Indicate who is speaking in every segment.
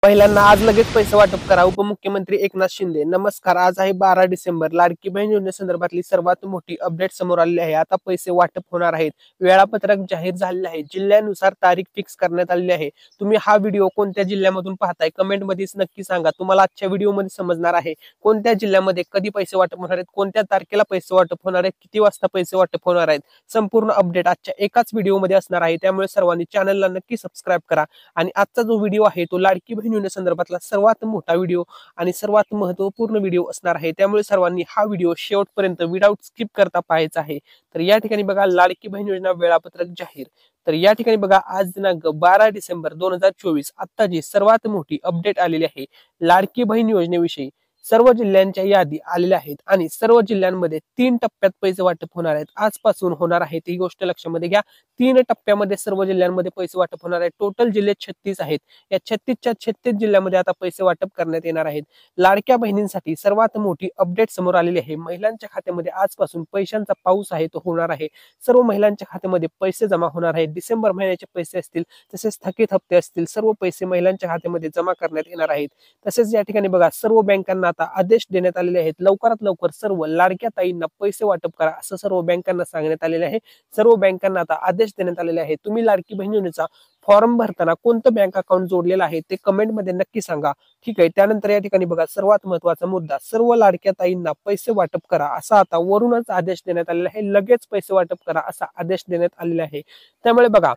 Speaker 1: महिलांना आज लगेच पैसे वाटप करा. उपमुख्यमंत्री एकनाथ शिंदे. नमस्कार. आज आहे 12 डिसेंबर. लाडकी बहीण योजनेसंदर्भातली सर्वात मोठी अपडेट समोर आलेली आहे. आता पैसे वाटप होणार आहेत. वेळापत्रक जाहीर झालेले आहे. जिल्ह्यानुसार तारीख फिक्स करण्यात आलेली आहे. तुम्ही हा व्हिडिओ कोणत्या जिल्ह्यामधून पाहताय कमेंटमध्ये नक्की सांगा. तुम्हाला आजच्या व्हिडिओमध्ये समजणार आहे कोणत्या जिल्ह्यामध्ये कधी पैसे वाटप होणार आहेत, कोणत्या तारखेला पैसे वाटप होणार आहेत, किती वाजता पैसे वाटप होणार आहेत. संपूर्ण अपडेट आजच्या एकाच व्हिडिओमध्ये असणार आहे. त्यामुळे सर्वांनी चॅनलला नक्की सबस्क्राईब करा. आणि आजचा जो व्हिडिओ आहे तो लाडकी बहीण योजनेसंदर्भातला सर्वात मोठा व्हिडिओ आणि सर्वात महत्त्वपूर्ण व्हिडिओ असणार आहे. त्यामुळे सर्वांनी हा व्हिडिओ शेवटपर्यंत विदाऊट स्किप करता पाहायचा आहे. तर या ठिकाणी बघा, लाडकी बहीण योजना वेळापत्रक जाहीर. तर या ठिकाणी बघा, आज दिनांक 12 डिसेंबर 2024 आत्ताची सर्वात मोठी अपडेट आलेली आहे लाडकी बहीण योजनेविषयी. सर्व जिल्ह्यांच्या यादी आलेल्या आहेत आणि सर्व जिल्ह्यांमध्ये 3 टप्प्यात पैसे वाटप होणार आहेत. आजपासून होणार आहे ही गोष्ट लक्षामध्ये घ्या. 3 टप्प्यामध्ये सर्व जिल्ह्यांमध्ये पैसे वाटप होणार आहे. टोटल जिल्हे 36 आहेत. या 36च्या 36 जिल्ह्यामध्ये आता पैसे वाटप करण्यात येणार आहेत. लाडक्या बहिणींसाठी सर्वात मोठी अपडेट समोर आलेली आहे. महिलांच्या खात्यामध्ये आजपासून पैशांचा पाऊस आहे तो होणार आहे. सर्व महिलांच्या खात्यामध्ये पैसे जमा होणार आहेत. डिसेंबर महिन्याचे पैसे असतील, तसेच थकीत हप्ते असतील, सर्व पैसे महिलांच्या खात्यामध्ये जमा करण्यात येणार आहेत. तसेच या ठिकाणी बघा, सर्व बँकांना आता आदेश देण्यात आलेले आहेत. लवकरात लवकर सर्व लाडक्या ताईंना पैसे वाटप करा असं सर्व बँकांना सांगण्यात आलेले आहे. सर्व बँकांना आता आदेश देण्यात आलेले आहे. तुम्ही लाडकी बहीण योजनेचा फॉर्म भरताना कोणतं बँक अकाउंट जोडलेलं आहे ते कमेंटमध्ये नक्की सांगा. ठीक आहे. त्यानंतर या ठिकाणी बघा, सर्वात महत्त्वाचा मुद्दा, सर्व लाडक्या ताईंना पैसे वाटप करा असा आता वरूनच आदेश देण्यात आलेला आहे. लगेच पैसे वाटप करा असा आदेश देण्यात आलेला आहे. त्यामुळे बघा,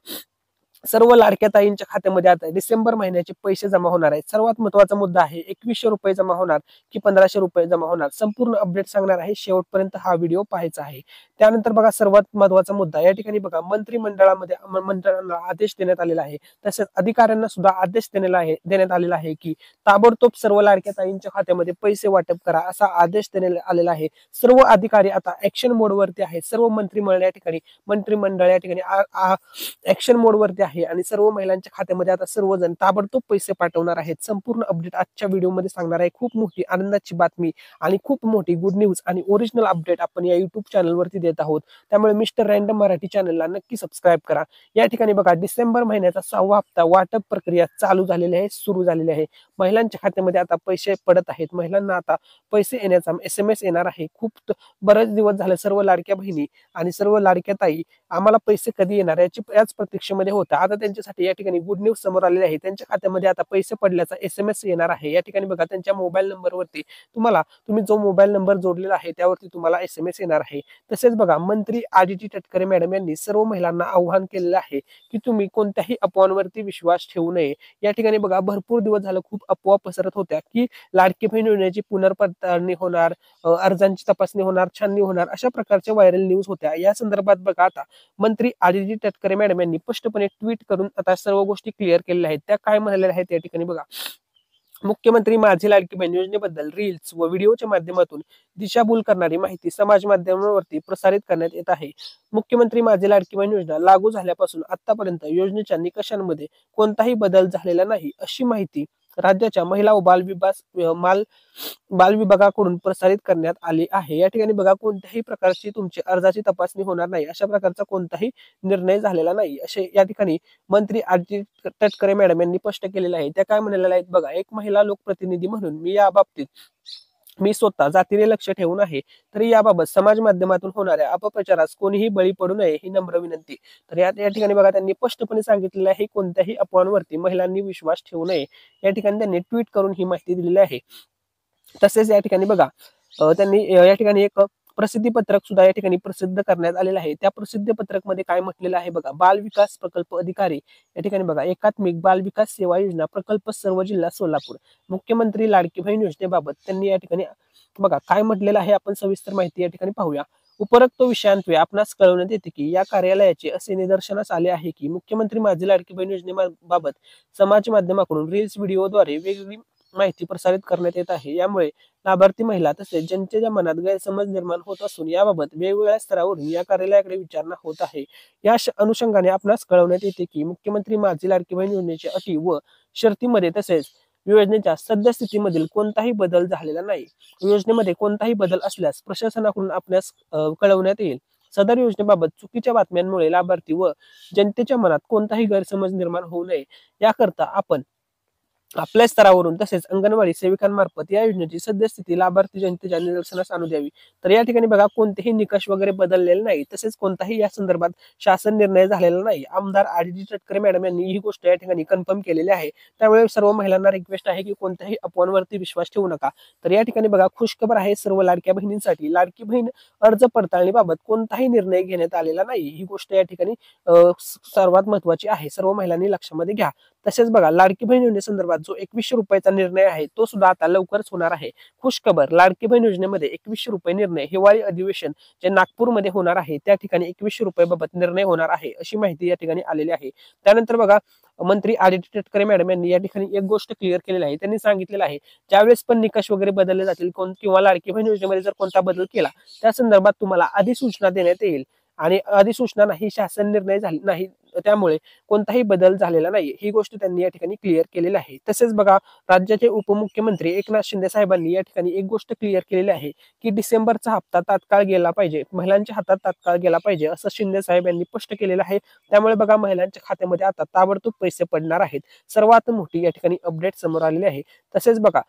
Speaker 1: सर्व लाडक्या ताईंच्या खात्यामध्ये आता डिसेंबर महिन्याचे पैसे जमा होणार आहेत. सर्वात महत्त्वाचा मुद्दा आहे, 2100 रुपये जमा होणार की 1500 रुपये जमा होणार, संपूर्ण अपडेट सांगणार आहे. शेवटपर्यंत हा व्हिडिओ पाहायचा आहे. त्यानंतर बघा, सर्वात महत्त्वाचा मुद्दा, या ठिकाणी बघा, मंत्रिमंडळाला आदेश देण्यात आलेला आहे. तसेच अधिकाऱ्यांना सुद्धा आदेश देण्यात आलेला आहे की ताबडतोब सर्व लाडक्या ताईंच्या खात्यामध्ये पैसे वाटप करा असा आदेश देण्यात आलेला आहे. सर्व अधिकारी आता ऍक्शन मोडवरती आहेत. सर्व मंत्रिमंडळ या ठिकाणी ऍक्शन मोडवरती आहे आणि सर्व महिलांच्या खात्यामध्ये आता सर्वजण ताबडतोब पैसे पाठवणार आहेत. संपूर्ण अपडेट आजच्या व्हिडिओमध्ये सांगणार आहे. खूप मोठी आनंदाची बातमी आणि खूप मोठी गुड न्यूज आणि ओरिजिनल अपडेट आपण या युट्यूब चॅनलवरती देत आहोत. त्यामुळे मिस्टर रँडम मराठी चॅनलला नक्की सबस्क्राईब करा. या ठिकाणी बघा, डिसेंबर महिन्याचा 6वा हप्ता वाटप प्रक्रिया चालू झालेली आहे, सुरू झालेली आहे. महिलांच्या खात्यामध्ये आता पैसे पडत आहेत. महिलांना आता पैसे येण्याचा SMS येणार आहे. खूप बरेच दिवस झाले सर्व लाडक्या बहिणी आणि सर्व लाडक्या ताई आम्हाला पैसे कधी येणार याच प्रतीक्षेमध्ये होता. आता त्यांच्यासाठी या ठिकाणी गुड न्यूज समोर आलेली आहे. त्यांच्या खात्यामध्ये आता पैसे पडल्याचा SMS येणार आहे. या ठिकाणी बघा, त्यांच्या मोबाईल नंबरवरती तुम्ही जो मोबाईल नंबर जोडलेला आहे त्यावरती तुम्हाला SMS येणार आहे. तसेच बघा, मंत्री आदिती तटकरे मॅडम यांनी सर्व महिलांना आवाहन केलेलं आहे की तुम्ही कोणत्याही अफवांवरती विश्वास ठेवू नये. या ठिकाणी बघा, भरपूर दिवस झालं खूप अफवा पसरत होत्या की लाडकी बहीण योजनेची पुनर्पडताळणी होणार, अर्जांची तपासणी होणार, छाननी होणार, अशा प्रकारच्या व्हायरल न्यूज होत्या. या संदर्भात बघा, आता मंत्री आदिती तटकरे मॅडम यांनी स्पष्टपणे ट्विट करून आता सर्व गोष्टी क्लिअर केलेल्या आहेत. त्या काय म्हणालेल्या आहेत या ठिकाणी बघा, मुख्यमंत्री माझी लाडकी बहीण योजनेबद्दल रील्स व व्हिडिओच्या माध्यमातून दिशाभूल करणारी माहिती समाज माध्यमांवरती प्रसारित करण्यात येत आहे. मुख्यमंत्री माझी लाडकी बहीण योजना लागू झाल्यापासून आतापर्यंत योजनेच्या निकषांमध्ये कोणताही बदल झालेला नाही अशी माहिती राज्याच्या महिला व बाल विभागाकडून प्रसारित करण्यात आली आहे. या ठिकाणी बघा, कोणत्याही प्रकारची तुमची अर्जाची तपासणी होणार नाही अशा प्रकारचा कोणताही निर्णय झालेला नाही असे या ठिकाणी मंत्री आदिती तटकरे मॅडम यांनी स्पष्ट केलेलं आहे. त्या काय म्हणालेल्या आहेत बघा, एक महिला लोकप्रतिनिधी म्हणून मी स्वतः जातीने लक्ष ठेवून आहे, तरी याबाबत समाज माध्यमातून होणाऱ्या अपप्रचारास कोणीही बळी पडू नये ही नम्र विनंती. तर या ठिकाणी बघा, त्यांनी स्पष्टपणे सांगितलेलं आहे कोणत्याही अफवांवरती महिलांनी विश्वास ठेवू नये. या ठिकाणी त्यांनी ट्विट करून ही माहिती दिलेली आहे. तसेच या ठिकाणी बघा, त्यांनी या ठिकाणी एक प्रसिद्धी पत्रक सुद्धा या ठिकाणी प्रसिद्ध करण्यात आलेलं आहे. त्या प्रसिद्धी पत्रक मध्ये काय म्हटलेलं आहे बघा, बाल विकास प्रकल्प अधिकारी या ठिकाणी बघा, एकात्मिक बाल विकास सेवा योजना प्रकल्प सर्व जिल्हा सोलापूर, मुख्यमंत्री लाडकी बहीण योजनेबाबत त्यांनी या ठिकाणी बघा काय म्हटलेलं आहे. आपण सविस्तर माहिती या ठिकाणी पाहूया. उपरोक्त विषयांन्वये आपणास कळवण्यात येते की या कार्यालयाचे असे निदर्शनास आले आहे की मुख्यमंत्री माझी लाडकी बहीण योजनेबाबत समाज माध्यमाकडून रील्स व्हिडिओद्वारे वेगवेगळी माहिती प्रसारित करण्यात येत आहे. यामुळे लाभार्थी महिला तसेच जनतेच्या मनात गैरसमज निर्माण होत असून याबाबत वेगवेगळ्या स्तरावरून या कार्यालयाकडे विचारणा होत आहे. या अनुषंगाने आपणास कळवण्यात येते की मुख्यमंत्री माझी लाडकी बहीण योजनेच्या अटी व शर्तीमध्ये तसेच योजनेच्या सद्यस्थितीमधील कोणताही बदल झालेला नाही. योजनेमध्ये कोणताही बदल असल्यास प्रशासनाकडून आपणास कळवण्यात येईल. सदर योजनेबाबत चुकीच्या बातम्यांमुळे लाभार्थी व जनतेच्या मनात कोणताही गैरसमज निर्माण होऊ नये याकरता आपण आपल्या स्तरावरून तसेच अंगणवाडी सेविकांमार्फत या योजनेची सद्यस्थिती लाभार्थी जनतेच्या निदर्शनास आणू द्यावी. तर या ठिकाणी बघा कोणतेही निकष वगैरे बदललेले नाही, तसेच कोणताही या संदर्भात शासन निर्णय झालेला नाही. आमदार आदिती तटकरे मॅडम यांनी ही गोष्ट या ठिकाणी कन्फर्म केलेली आहे. त्यामुळे सर्व महिलांना रिक्वेस्ट आहे की कोणत्याही अफवांवरती विश्वास ठेवू नका. तर या ठिकाणी बघा खुशखबर आहे सर्व लाडक्या बहिणींसाठी. लाडकी बहीण अर्ज पडताळणीबाबत कोणताही निर्णय घेण्यात आलेला नाही. ही गोष्ट या ठिकाणी सर्वात महत्वाची आहे. सर्व महिलांनी लक्षामध्ये घ्या. तसेच बघा लाडकी बहीण योजनेसंदर्भात जो 2100 रुपयाचा निर्णय आहे तो सुद्धा आता लवकरच होणार आहे. खुशखबर, लाडकी बहीण योजनेमध्ये 2100 रुपये निर्णय हिवाळी अधिवेशन जे नागपूरमध्ये होणार आहे त्या ठिकाणी 2100 रुपयाबाबत निर्णय होणार आहे अशी माहिती या ठिकाणी आलेली आहे. त्यानंतर बघा मंत्री आदिती तटकरे मॅडम यांनी या ठिकाणी एक गोष्ट क्लिअर केलेली आहे. त्यांनी सांगितलेलं आहे ज्यावेळेस पण निकष वगैरे बदलले जातील किंवा लाडकी बहीण योजनेमध्ये जर कोणता बदल केला त्या संदर्भात तुम्हाला अधिसूचना देण्यात येईल आणि अधिसूचना नाही, शासन निर्णय झाले नाही, त्यामुळे कोणताही बदल झालेला नाही. ही गोष्ट त्यांनी या ठिकाणी क्लिअर केलेली आहे. तसेच बघा राज्याचे उपमुख्यमंत्री एकनाथ शिंदे साहेबांनी या ठिकाणी एक गोष्ट क्लिअर केलेली आहे की डिसेंबरचा हप्ता तात्काळ गेला पाहिजे, महिलांच्या हातात तात्काळ गेला पाहिजे असं शिंदे साहेब यांनी स्पष्ट केलेलं आहे. त्यामुळे बघा महिलांच्या खात्यामध्ये आता ताबडतोब पैसे पडणार आहेत. सर्वात मोठी या ठिकाणी अपडेट समोर आलेली आहे. तसेच बघा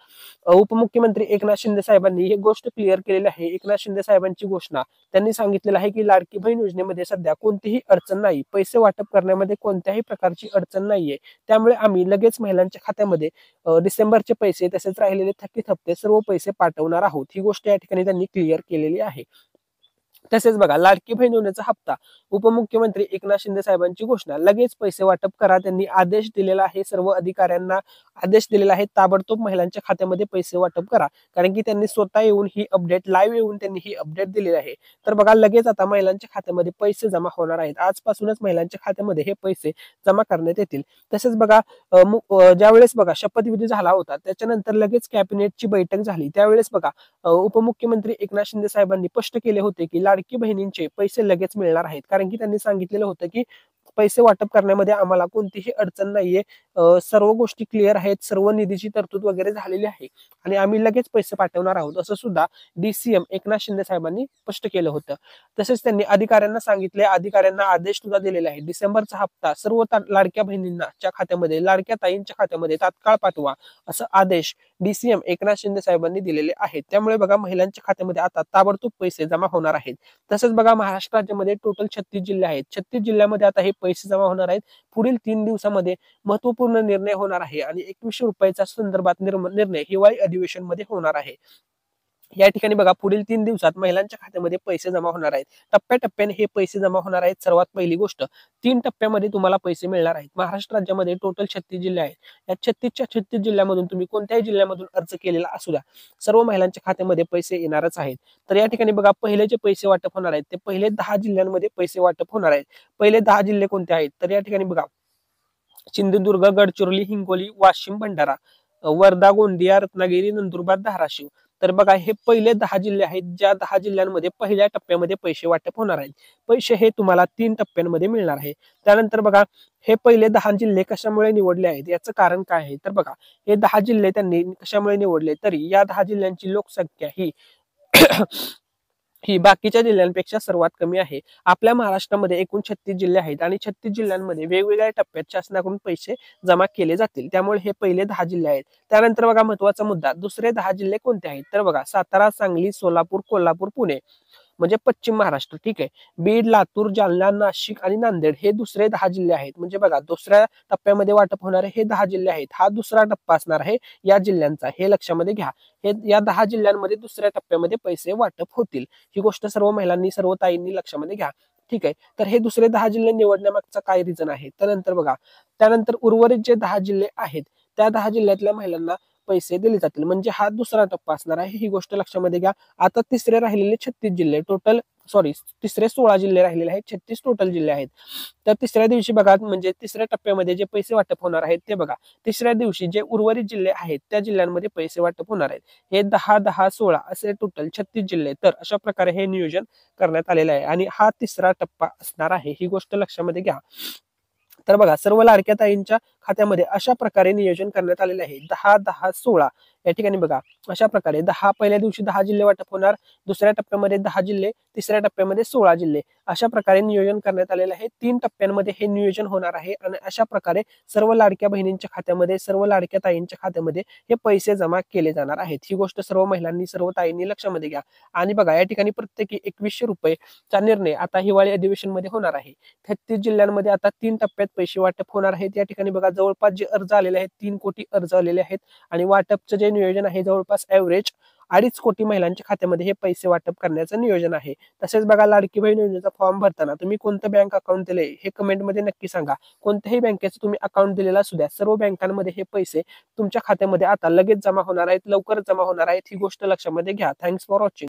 Speaker 1: उपमुख्यमंत्री एकनाथ शिंदे साहेबांनी ही गोष्ट क्लिअर केलेली आहे. एकनाथ शिंदे साहेबांची घोषणा त्यांनी सांगितलेलं आहे की लाडकी बहीण योजनेमध्ये सध्या कोणतीही अडचण नाही, पैसे वाटप करण्यामध्ये कोणत्याही प्रकारची अडचण नाहीये. त्यामुळे आम्ही लगेच महिलांच्या खात्यामध्ये डिसेंबरचे पैसे तसेच राहिलेले थकीत हप्ते सर्व पैसे पाठवणार आहोत. ही गोष्ट या ठिकाणी त्यांनी क्लिअर केलेली आहे. तसेच बघा लाडकी बहीण योजनेचा हप्ता, उपमुख्यमंत्री एकनाथ शिंदे साहेबांची घोषणा, लगेच पैसे वाटप करा. त्यांनी आदेश दिलेला आहे, सर्व अधिकाऱ्यांना आदेश दिलेला आहे ताबडतोब महिलांच्या खात्यामध्ये पैसे वाटप करा. कारण की त्यांनी स्वतः येऊन ही अपडेट लाईव्ह येऊन त्यांनी ही अपडेट दिलेली आहे. तर बघा लगेच आता महिलांच्या खात्यामध्ये पैसे जमा होणार आहेत. आजपासूनच महिलांच्या खात्यामध्ये हे पैसे जमा करण्यात येतील. तसेच बघा ज्यावेळेस बघा शपथविधी झाला होता त्याच्यानंतर लगेच कॅबिनेटची बैठक झाली. त्यावेळेस बघा उपमुख्यमंत्री एकनाथ शिंदे साहेबांनी स्पष्ट केले होते की लाडकी बहिणींचे पैसे लगेच मिळणार आहेत. कारण की त्यांनी सांगितलेलं होतं की पैसे वाटप करण्यामध्ये आम्हाला कोणतीही अडचण नाहीये, सर्व गोष्टी क्लिअर आहेत, सर्व निधीची तरतूद वगैरे झालेली आहे आणि आम्ही लगेच पैसे पाठवणार आहोत असं सुद्धा DCM एकनाथ शिंदे साहेबांनी स्पष्ट केलं होतं. तसेच त्यांनी अधिकाऱ्यांना सांगितले, अधिकाऱ्यांना आदेश सुद्धा दिलेले आहे, डिसेंबरचा हप्ता सर्व लाडक्या बहिणींच्या खात्यामध्ये, लाडक्या ताईंच्या खात्यामध्ये तात्काळ पाठवा असं आदेश DCM एकनाथ शिंदे साहेबांनी दिलेले आहेत. त्यामुळे बघा महिलांच्या खात्यामध्ये आता ताबडतोब पैसे जमा होणार आहेत. तसंच बघा महाराष्ट्र राज्यामध्ये टोटल 36 जिल्हे आहेत. 36 जिल्ह्यामध्ये आता हे पैसे जमा होणार आहेत. पुढील 3 दिवसामध्ये महत्वपूर्ण निर्णय होणार आहे आणि 2100 रुपयाच्या संदर्भात निर्णय हिवाळी अधिवेशन मध्ये होणार आहे. या ठिकाणी बघा पुढील 3 दिवसात महिलांच्या खात्यामध्ये पैसे जमा होणार आहेत. टप्प्याटप्प्याने हे पैसे जमा होणार आहेत. सर्वात पहिली गोष्ट 3 टप्प्यामध्ये तुम्हाला पैसे मिळणार आहेत. महाराष्ट्र राज्यामध्ये टोटल 36 जिल्हे आहेत. या 36च्या 36 जिल्ह्यामधून तुम्ही कोणत्याही जिल्ह्यामधून अर्ज केलेला असू द्या, सर्व महिलांच्या खात्यामध्ये पैसे येणारच आहेत. तर या ठिकाणी बघा पहिले जे पैसे वाटप होणार आहेत ते पहिले 10 जिल्ह्यांमध्ये पैसे वाटप होणार आहेत. पहिले 10 जिल्हे कोणते आहेत तर या ठिकाणी बघा सिंधुदुर्ग, गडचिरोली, हिंगोली, वाशिम, भंडारा, वर्धा, गोंदिया, रत्नागिरी, नंदुरबार, धाराशिव. तर बघा हे पहिले 10 जिल्हे आहेत. ज्या 10 जिल्ह्यांमध्ये पहिल्या टप्प्यामध्ये पैसे वाटप होणार आहेत. पैसे हे तुम्हाला 3 टप्प्यांमध्ये मिळणार आहे. त्यानंतर बघा हे पहिले 10 जिल्हे कशामुळे निवडले आहेत याचं कारण काय आहे तर बघा हे 10 जिल्हे त्यांनी कशामुळे निवडले तरी या 10 जिल्ह्यांची लोकसंख्या ही ही बाकीच्या जिल्ह्यांपेक्षा सर्वात कमी आहे. आपल्या महाराष्ट्रामध्ये एकूण 36 जिल्हे आहेत आणि 36 जिल्ह्यांमध्ये वेगवेगळ्या टप्प्यात शासनाकडून पैसे जमा केले जातील. त्यामुळे हे पहिले 10 जिल्हे आहेत. त्यानंतर बघा महत्वाचा मुद्दा, दुसरे 10 जिल्हे कोणते आहेत तर बघा सातारा, सांगली, सोलापूर, कोल्हापूर, पुणे म्हणजे पश्चिम महाराष्ट्र. ठीक आहे. बीड, लातूर, जालना, नाशिक आणि नांदेड हे दुसरे 10 जिल्हे आहेत. म्हणजे बघा दुसऱ्या टप्प्यामध्ये वाटप होणारे हे 10 जिल्हे आहेत. हा दुसरा टप्पा असणार आहे या जिल्ह्यांचा, हे लक्षामध्ये घ्या. हे या 10 जिल्ह्यांमध्ये दुसऱ्या टप्प्यामध्ये पैसे वाटप होतील. ही गोष्ट सर्व महिलांनी, सर्व ताईंनी लक्षामध्ये घ्या. ठीक आहे. तर हे दुसरे 10 जिल्हे निवडण्यामागचा काय रिझन आहे त्यानंतर बघा त्यानंतर उर्वरित जे 10 जिल्हे आहेत त्या 10 जिल्ह्यातल्या महिलांना पैसे दिले जातील. म्हणजे हा दुसरा टप्पा असणार आहे. ही गोष्ट लक्षामध्ये घ्या. आता तिसरे राहिलेले 36 जिल्हे टोटल तिसरे 16 जिल्हे राहिलेले आहेत. 36 टोटल जिल्हे आहेत. तर तिसऱ्या दिवशी बघा म्हणजे तिसऱ्या टप्प्यामध्ये जे पैसे वाटप होणार आहेत ते बघा तिसऱ्या दिवशी जे उर्वरित जिल्हे आहेत त्या जिल्ह्यांमध्ये पैसे वाटप होणार आहेत. हे 10, 10, 16 असे टोटल 36 जिल्हे. तर अशा प्रकारे हे नियोजन करण्यात आलेलं आहे आणि हा तिसरा टप्पा असणार आहे. ही गोष्ट लक्षामध्ये घ्या. तर बघा सर्व लाडक्या ताईंच्या खात्यामध्ये अशा प्रकारे नियोजन करण्यात आलेले आहे. 10, 10, 16 या ठिकाणी बघा अशा प्रकारे पहिल्या दिवशी 10 जिल्हे वाटप होणार, दुसऱ्या टप्प्यामध्ये 10 जिल्हे, तिसऱ्या टप्प्यामध्ये 16 जिल्हे अशा प्रकारे नियोजन करण्यात आलेलं आहे. 3 टप्प्यांमध्ये हे नियोजन होणार आहे आणि अशा प्रकारे सर्व लाडक्या बहिणींच्या खात्यामध्ये, सर्व लाडक्या ताईंच्या खात्यामध्ये हे पैसे जमा केले जाणार आहेत. ही गोष्ट सर्व महिलांनी, सर्व ताईंनी लक्षामध्ये घ्या. आणि बघा या ठिकाणी प्रत्येकी ₹2100 चा निर्णय आता हिवाळी अधिवेशनमध्ये होणार आहे. 33 जिल्ह्यांमध्ये आता 3 टप्प्यात पैसे वाटप होणार आहेत. या ठिकाणी बघा जवळपास जे अर्ज आलेले आहेत 3 कोटी अर्ज आलेले आहेत आणि वाटपचं जे नियोजन आहे जवळपास ॲव्हरेज 2.5 कोटी महिलांच्या खात्यामध्ये हे पैसे वाटप करण्याचं नियोजन आहे. तसेच बघा लाडकी बहीण योजनेचा फॉर्म भरताना तुम्ही कोणतं बँक अकाउंट दिले हे कमेंटमध्ये नक्की सांगा. कोणत्याही बँकेचं तुम्ही अकाउंट दिलेलं असू द्या, सर्व बँकांमध्ये हे पैसे तुमच्या खात्यामध्ये आता लगेच जमा होणार आहेत, लवकरच जमा होणार आहेत. ही गोष्ट लक्षामध्ये घ्या. Thanks for watching.